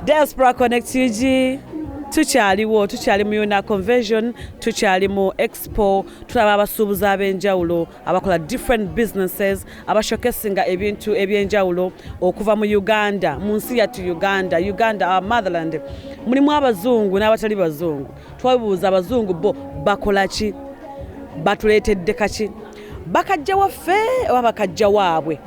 Diaspora Connect UG. Tukyali mu Unaa convention, tukyali mu expo, tulaba abasuubuzi ab'enjawulo abakola different businesses, abashokesinga ebintu eby'enjawulo okuva mu Uganda, mu nsi yattu Uganda, our motherland. Mulimu abazungu n'abatali bazungu. Twabuuza abazungu bo bakola ki? Batuleetedde kaki? Bakajja waffe oba bakajja waabwe?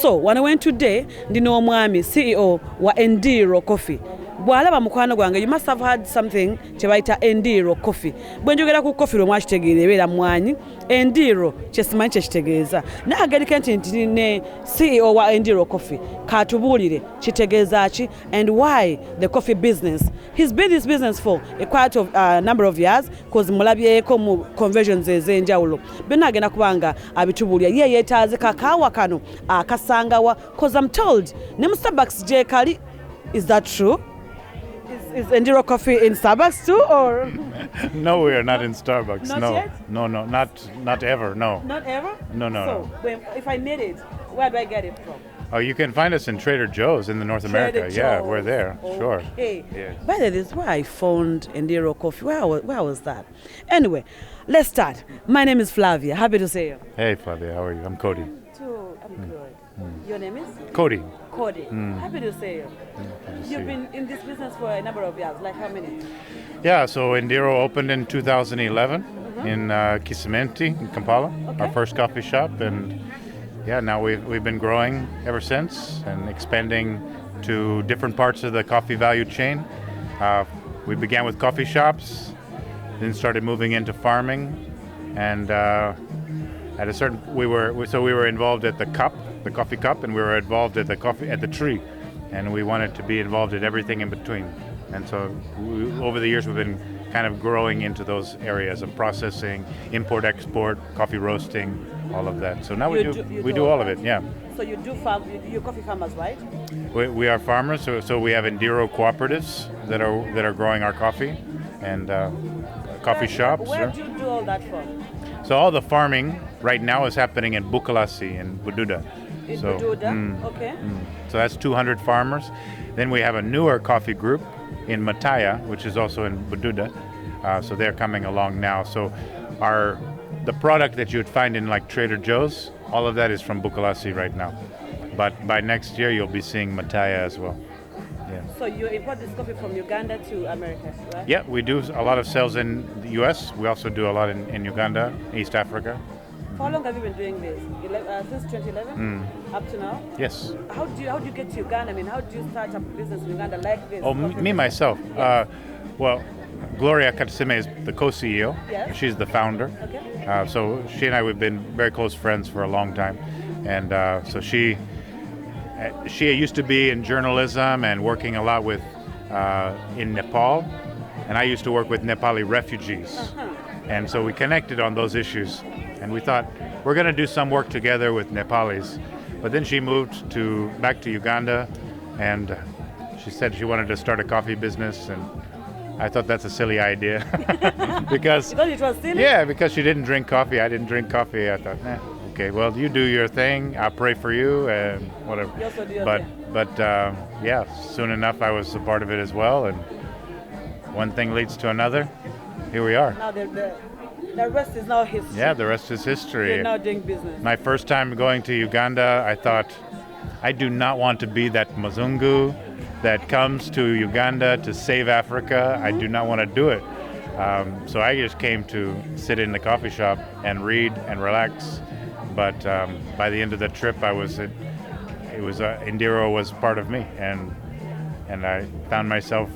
So, wano when today, ndino omwami CEO wa Endiro Coffee. Bwalaba mukwano gwange, you must have had something kyebayita Endiro Coffee. Bwe njogera ku coffee lwomwa kitegeera ebeera mwanyi. Endiro kyesimanyi kyekitegeeza. Naagerike nti ne CEO wa Endiro Coffee katubuulire kitegeeza ki and why the coffee business. He's been in this business for a quite of number of years because mulabyeko mu conversions ez'enjawulo. Byonna agenda kubanga abitubuulira ye yeetaaze kakaawa kano akasangawa because I'm told ne mu Starbucks gye kali. Is that true? Is Endiro Coffee in Starbucks too, or? No, we are not in Starbucks. Not no, yet? no, not ever. No. Not ever? No. If I need it, where do I get it from? Oh, you can find us in Trader Joe's in the North America. Trader Yeah, Joe's. we're there. Sure. Okay. Yeah. By the way, this is where I found Endiro Coffee. Where was that? Anyway, let's start. My name is Flavia. Happy to see you. Hey, Flavia, how are you? I'm Cody. I'm good. Your name is? Cody. Cody. Happy to see you. Good to see You've you. been in this business for a number of years. Like how many? Yeah, so Endiro opened in 2011 in Kisimenti, in Kampala, Okay. our first coffee shop, and yeah, now we've been growing ever since and expanding to different parts of the coffee value chain. We began with coffee shops, then started moving into farming, and at a certain we were involved at the coffee cup, and we were involved at the tree, and we wanted to be involved at everything in between. And so over the years we've been kind of growing into those areas of processing, import, export, coffee roasting, all of that. So now we do all of it. Yeah. So you do farm, you're coffee farmers, right? We are farmers, so we have Endiro cooperatives that are growing our coffee, and coffee shops. Where do you do all that from? So all the farming right now is happening in Bukalasi in Bududa. In So, Bududa? Okay. So that's 200 farmers. Then we have a newer coffee group in Mataya, which is also in Bududa. So they're coming along now. So the product that you would find in like Trader Joe's, all of that is from Bukalasi right now. But by next year, you'll be seeing Mataya as well. Yeah. So you import this coffee from Uganda to America, right? Yeah, we do a lot of sales in the U.S. We also do a lot in Uganda, East Africa. For how long have you been doing this? Since 2011? Up to now? Yes. How do you get to Uganda? I mean, how do you start a business in Uganda like this? Oh, me myself. Yes. Well, Gloria Katsime is the co-CEO. Yes. She's the founder. Okay. So she and I, we've been very close friends for a long time. And so she used to be in journalism and working a lot with in Nepal. And I used to work with Nepali refugees. And so we connected on those issues. And we thought, we're going to do some work together with Nepalis. But then she moved back to Uganda, and she said she wanted to start a coffee business, and I thought that's a silly idea. because it was silly? Yeah, because she didn't drink coffee, I didn't drink coffee. I thought, okay, well, you do your thing, I'll pray for you, and whatever. You also do your but thing. but yeah, soon enough I was a part of it as well, and one thing leads to another. Here we are. Now the rest is now history. Yeah, the rest is history. You're now doing business. My first time going to Uganda, I thought, I do not want to be that Mzungu that comes to Uganda to save Africa. I do not want to do it. So I just came to sit in the coffee shop and read and relax. But by the end of the trip, Endiro was part of me, and I found myself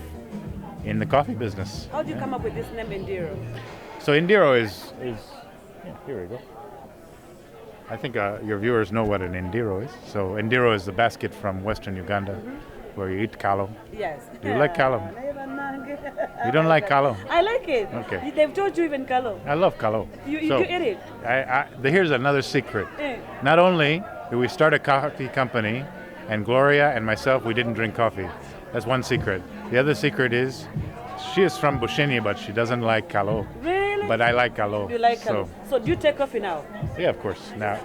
in the coffee business. How do you come up with this name Endiro? So Endiro is yeah, here we go. I think your viewers know what an Endiro is. So Endiro is the basket from Western Uganda, where you eat kalo. Yes. Do you like kalo? You don't like kalo? I like it. Okay. They've told you even kalo. I love kalo. You So, eat it. here's another secret. Eh. Not only did we start a coffee company, and Gloria and myself, we didn't drink coffee. That's one secret. The other secret is, she is from Bushini, but she doesn't like kalo. Really? But I like kalo. You like kalo. So do you take coffee now? Yeah, of course. Now,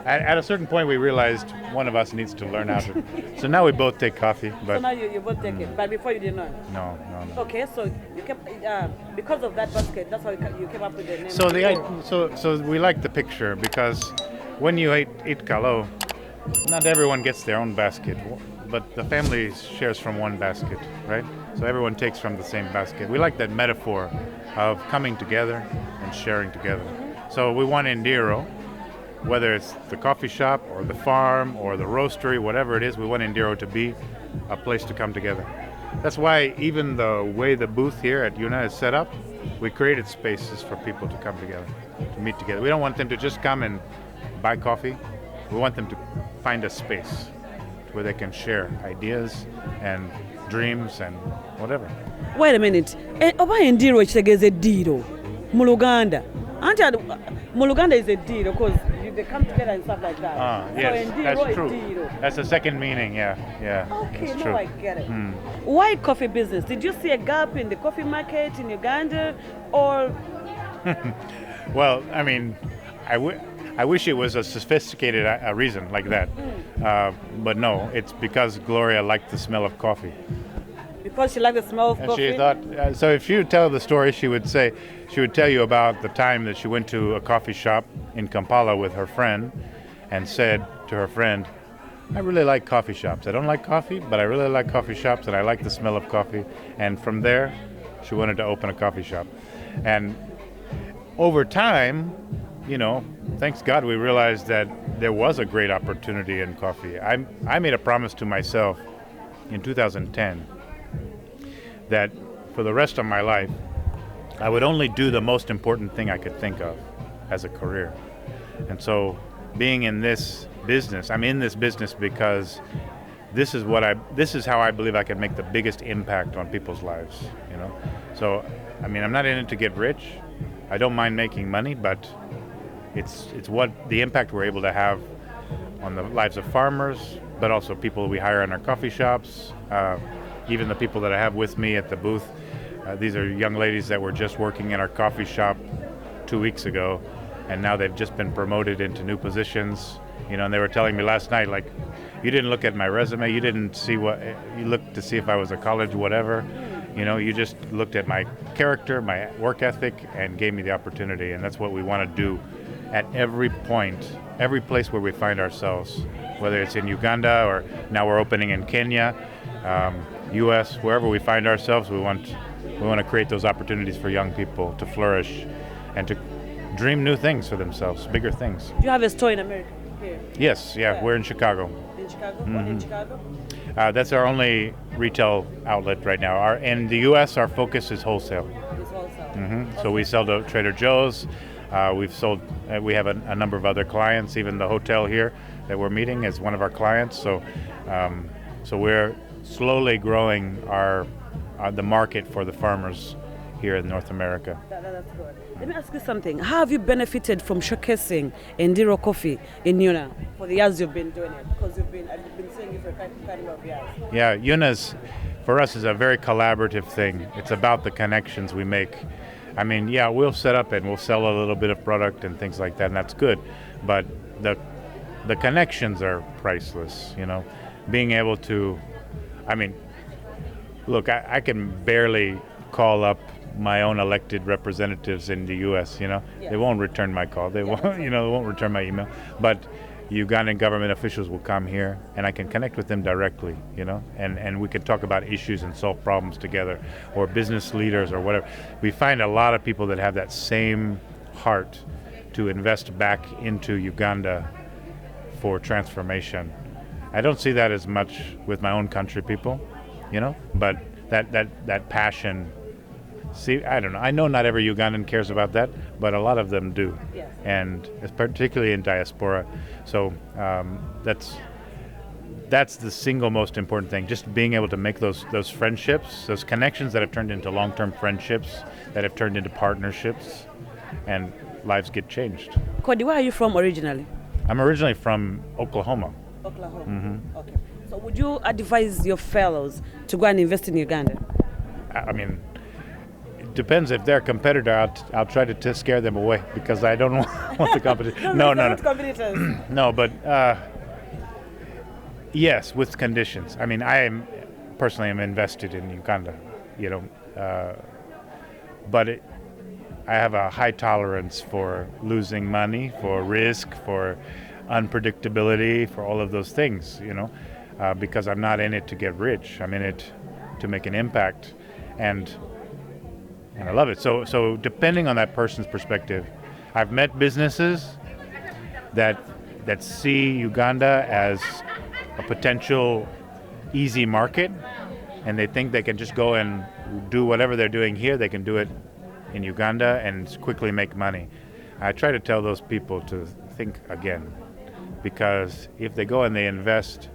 at a certain point we realized one of us needs to learn how to. So now we both take coffee. But So now you both take it, but before you didn't know. no. Okay, so you kept because of that basket. That's how you came up with the name. So we like the picture because when you eat kalo, not everyone gets their own basket, but the family shares from one basket, right? So everyone takes from the same basket. We like that metaphor of coming together and sharing together. So we want Endiro, whether it's the coffee shop or the farm or the roastery, whatever it is, we want Endiro to be a place to come together. That's why even the way the booth here at Unaa is set up, we created spaces for people to come together, to meet together. We don't want them to just come and buy coffee. We want them to find a space where they can share ideas and dreams and whatever. Wait a minute. Oba Endiro kitegeeza eddiro mu Luganda. Anti mu Luganda is eddiro because they come together and stuff like that. Yes, so Endiro, that's true. Eddiro. That's the second meaning, yeah. Okay, that's now true. I get it. Why coffee business? Did you see a gap in the coffee market in Uganda, or? Well, I mean, I wish it was a sophisticated a reason like that, but no, it's because Gloria liked the smell of coffee. Because she liked the smell of And coffee? she thought, so if she would tell the story, she would tell you about the time that she went to a coffee shop in Kampala with her friend and said to her friend, I really like coffee shops. I don't like coffee, but I really like coffee shops and I like the smell of coffee. And from there, she wanted to open a coffee shop. And over time, thanks God, we realized that there was a great opportunity in coffee. I made a promise to myself in 2010 that for the rest of my life, I would only do the most important thing I could think of as a career. And so being in this business, I'm in this business because this is how I believe I can make the biggest impact on people's lives, So, I mean, I'm not in it to get rich. I don't mind making money, but it's what the impact we're able to have on the lives of farmers, but also people we hire in our coffee shops, even the people that I have with me at the booth. These are young ladies that were just working in our coffee shop 2 weeks ago, and now they've just been promoted into new positions. And they were telling me last night, like, you didn't look at my resume, you didn't see you looked to see if I was a college whatever. You just looked at my character, my work ethic, and gave me the opportunity. And that's what we want to do at every point, every place where we find ourselves, whether it's in Uganda or now we're opening in Kenya, U.S., wherever we find ourselves, we want to create those opportunities for young people to flourish and to dream new things for themselves, bigger things. You have a store in America here? Yes, yeah. We're in Chicago. In Chicago? What in Chicago? That's our only retail outlet right now. In the U.S., our focus is wholesale. It's wholesale. Okay. So we sell to Trader Joe's. We have a number of other clients. Even the hotel here that we're meeting is one of our clients. So we're slowly growing the market for the farmers here in North America. That's good. Let me ask you something. How have you benefited from showcasing Endiro coffee in Unaa for the years you've been doing it? Because I've been saying it for quite a lot of years. Yeah, Una's for us is a very collaborative thing. It's about the connections we make. I mean, yeah, we'll set up and we'll sell a little bit of product and things like that, and that's good. But the connections are priceless. Being able to, I mean, look, I can barely call up my own elected representatives in the U.S. Yes. They won't return my call. They won't, they won't return my email. But Ugandan government officials will come here, and I can connect with them directly. And we can talk about issues and solve problems together, or business leaders or whatever. We find a lot of people that have that same heart to invest back into Uganda for transformation. I don't see that as much with my own country people, but that passion. See, I don't know. I know not every Ugandan cares about that, but a lot of them do. Yes. And it's particularly in Diaspora. So that's the single most important thing. Just being able to make those friendships, those connections that have turned into long-term friendships, that have turned into partnerships, and lives get changed. Cody, where are you from originally? I'm originally from Oklahoma. Oklahoma. Mm-hmm. Okay. So would you advise your fellows to go and invest in Uganda? I mean, depends. If they're a competitor, I'll try to scare them away because I don't want the competition. No. Competitors. No, but yes, with conditions. I mean, I am personally am invested in Uganda, but I have a high tolerance for losing money, for risk, for unpredictability, for all of those things, because I'm not in it to get rich. I'm in it to make an impact, and I love it. So depending on that person's perspective, I've met businesses that see Uganda as a potential easy market, and they think they can just go and do whatever they're doing here, they can do it in Uganda and quickly make money. I try to tell those people to think again, because if they go and they invest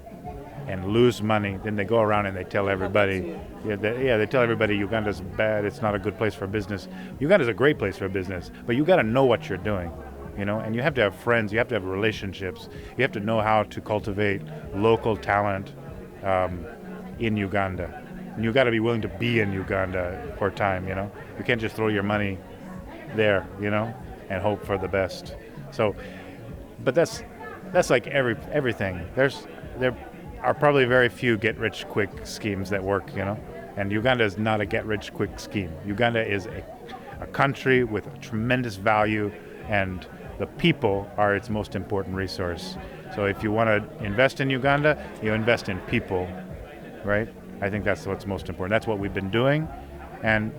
and lose money, then they go around and they tell everybody, they tell everybody Uganda's bad, it's not a good place for business. Uganda's a great place for business, but you got to know what you're doing, and you have to have friends, you have to have relationships, you have to know how to cultivate local talent in Uganda. And you got to be willing to be in Uganda for a time, You can't just throw your money there, and hope for the best. So, but that's like everything. There are probably very few get-rich-quick schemes that work, And Uganda is not a get-rich-quick scheme. Uganda is a country with a tremendous value, and the people are its most important resource. So if you want to invest in Uganda, you invest in people, right? I think that's what's most important. That's what we've been doing, and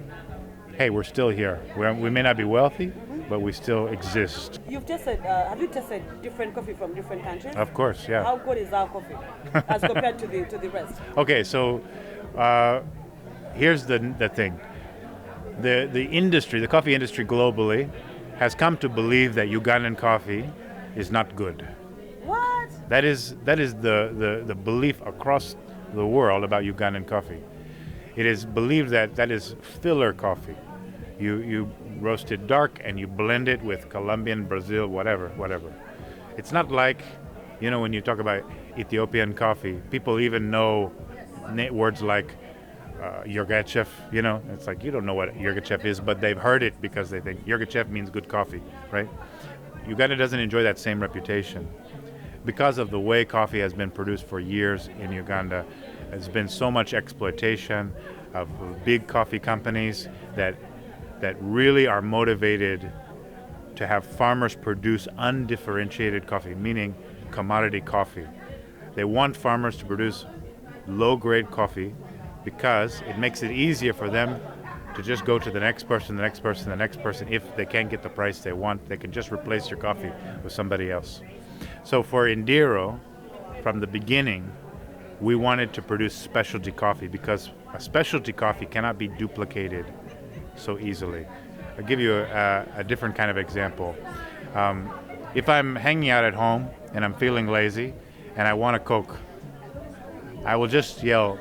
hey, we're still here. We may not be wealthy, but we still exist. You've just said, have you tested different coffee from different countries? Of course, yeah. How good is our coffee as compared to the rest? Okay, so here's the thing. The industry, the coffee industry globally, has come to believe that Ugandan coffee is not good. What? That is the belief across the world about Ugandan coffee. It is believed that is filler coffee. You roast it dark and you blend it with Colombian, Brazil, whatever. It's not like, when you talk about Ethiopian coffee, people even know words like Yirgacheffe, It's like, you don't know what Yirgacheffe is, but they've heard it because they think Yirgacheffe means good coffee, right? Uganda doesn't enjoy that same reputation. Because of the way coffee has been produced for years in Uganda, there's been so much exploitation of big coffee companies that really are motivated to have farmers produce undifferentiated coffee, meaning commodity coffee. They want farmers to produce low-grade coffee because it makes it easier for them to just go to the next person, the next person, the next person. If they can't get the price they want, they can just replace your coffee with somebody else. So for Endiro, from the beginning, we wanted to produce specialty coffee because a specialty coffee cannot be duplicated so easily. I'll give you a different kind of example. If I'm hanging out at home and I'm feeling lazy and I want a Coke, I will just yell,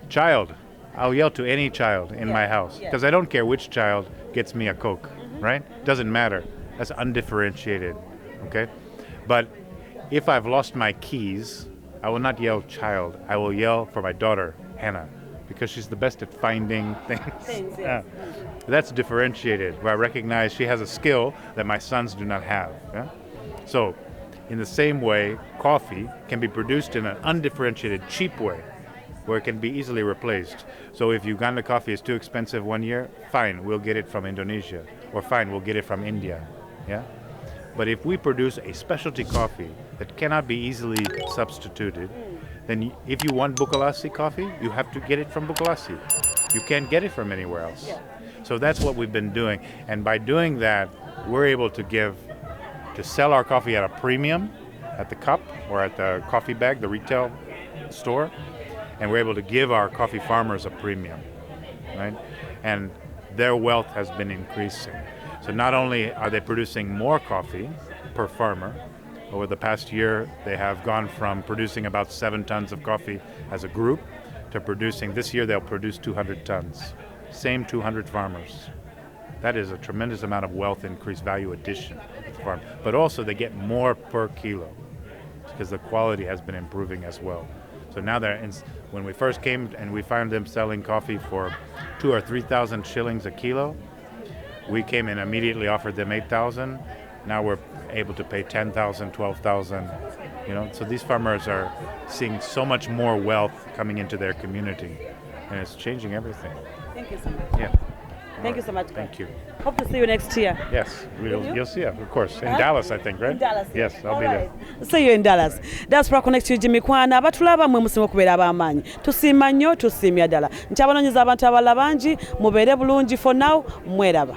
"Child." I'll yell to any child in my house because I don't care which child gets me a Coke, right? Doesn't matter. That's undifferentiated, okay? But if I've lost my keys, I will not yell "child." I will yell for my daughter, Hannah, because she's the best at finding things. Yes. That's differentiated, where I recognize she has a skill that my sons do not have. Yeah? So, in the same way, coffee can be produced in an undifferentiated, cheap way, where it can be easily replaced. So if Uganda coffee is too expensive one year, fine, we'll get it from Indonesia, or fine, we'll get it from India. Yeah. But if we produce a specialty coffee that cannot be easily substituted, then if you want Bukalasi coffee, you have to get it from Bukalasi. You can't get it from anywhere else. Yeah. So that's what we've been doing. And by doing that, we're able to sell our coffee at a premium at the cup or at the coffee bag, the retail store. And we're able to give our coffee farmers a premium, right? And their wealth has been increasing. So not only are they producing more coffee per farmer, over the past year they have gone from producing about 7 tons of coffee as a group to producing, this year they'll produce 200 tons. Same 200 farmers. That is a tremendous amount of wealth increase, value addition to the farm. But also they get more per kilo because the quality has been improving as well. So now when we first came and we found them selling coffee for 2,000 or 3,000 shillings a kilo. We came and immediately offered them 8,000. Now we're able to pay 10,000, 12,000. So these farmers are seeing so much more wealth coming into their community, and it's changing everything. Thank you so much. Yeah. Thank you so much. Thank you. Hope to see you next year. Yes, you'll see us, of course. In Dallas, I think, right? In Dallas. Yes, I'll be there. See you in Dallas. Diaspora Connect Jimmy Kwana abatulaba mwe musimo kubeera abamanyi. Tusiima nnyo tusiimya ddala. Nkyabanoonyeza abantu abalala bangi mubeere bulungi for now mweraba.